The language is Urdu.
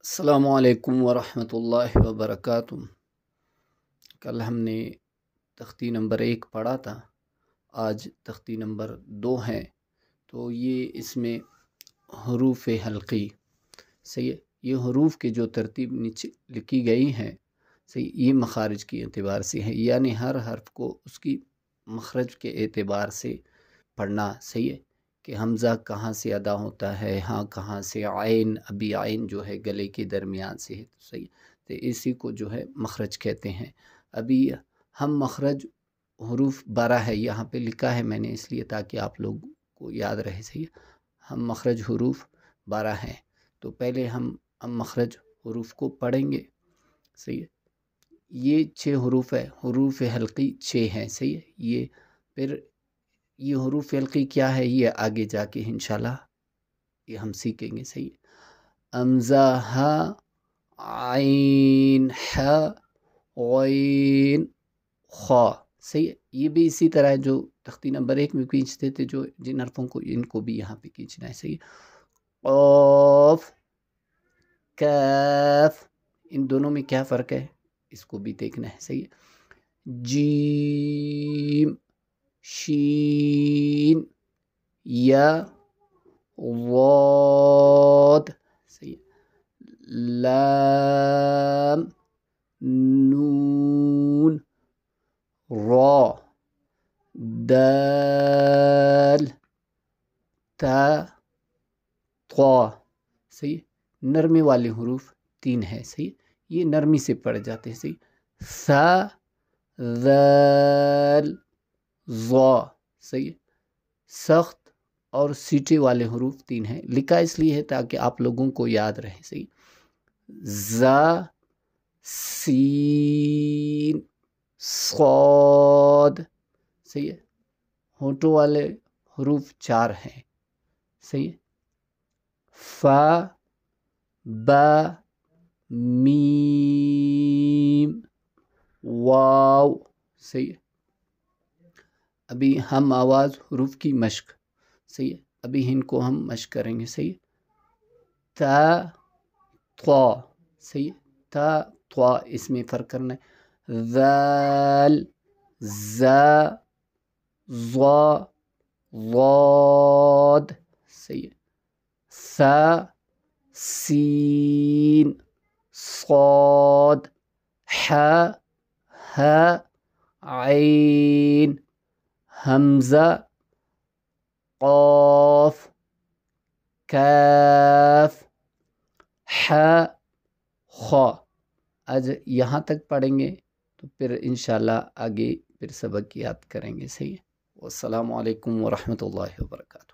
السلام علیکم ورحمۃ اللہ وبرکاتہ۔ کل ہم نے تختی نمبر 1 پڑھا تھا، آج تختی نمبر 2 ہے۔ تو یہ اس میں حروف حلقی، صحیح ہے، یہ حروف کے جو ترتیب نیچے لکھی گئی ہیں، صحیح، یہ مخارج کے اعتبار سے ہے، یعنی ہر حرف کو اس کی مخرج کے اعتبار سے پڑھنا، صحیح ہے، کہ حمزہ کہاں سے ادا ہوتا ہے، ہاں کہاں سے، عین، ابھی عین جو ہے گلے کے درمیان سے ہے، صحیح، تو اسی کو جو ہے مخرج کہتے ہیں۔ ابھی ہم مخرج حروف 12 ہے، یہاں پہ لکھا ہے میں نے اس لیے تاکہ آپ لوگ کو یاد رہے، صحیح، ہم مخرج حروف 12 ہیں۔ تو پہلے ہم مخرج حروف کو پڑھیں گے، صحیح ہے۔ یہ 6 حروف ہے، حروف حلقی 6 ہیں، صحیح ہے۔ یہ پھر یہ حروف حلقی کیا ہے، یہ آگے جا کے انشاءاللہ یہ ہم سیکھیں گے، صحیح ہے۔ حمزہ، ہا، عین، ح، غین، خا، صحیح ہے۔ یہ بھی اسی طرح ہے جو تختی نمبر 1 میں کھینچتے تھے، جو جن حرفوں کو، ان کو بھی یہاں پہ کھینچنا ہے، صحیح ہے۔ قاف، کاف، ان دونوں میں کیا فرق ہے اس کو بھی دیکھنا ہے، صحیح ہے۔ جیم، شین، یا، ضاد، صحیح ہے، لام، نون، را، دال، تا، طا، صحیح ہے۔ نرمی والے حروف 3 ہیں، صحیح، یہ نرمی سے پڑھ جاتے ہیں، صحیح۔ ثا، ذال، ظا، صحیح ہے۔ سخت اور سیٹے والے حروف 3 ہیں، لکھا اس لیے ہے تاکہ آپ لوگوں کو یاد رہے، صحیح۔ زا، سین، صاد، صحیح ہے۔ ہونٹوں والے حروف 4 ہیں، صحیح ہے۔ فا، با، میم، واو، صحیح ہے۔ ابھی ہم آواز حروف کی مشق، صحیح ہے، ابھی ان کو ہم مشق کریں گے، صحیح ہے۔ تا، طا، صحیح ہے، تا، طا، اس میں فرق کرنا ہے۔ ذال، زا، ظا، ضاد، صحیح ہے۔ ثا، سین، صاد، ح، ہ، عین، حمزہ، قاف، کاف، ح، خا۔ آج یہاں تک پڑھیں گے تو پھر انشاءاللہ آگے پھر سبق یاد کریں گے، صحیح ہے۔ والسلام علیکم ورحمۃ اللہ وبرکاتہ۔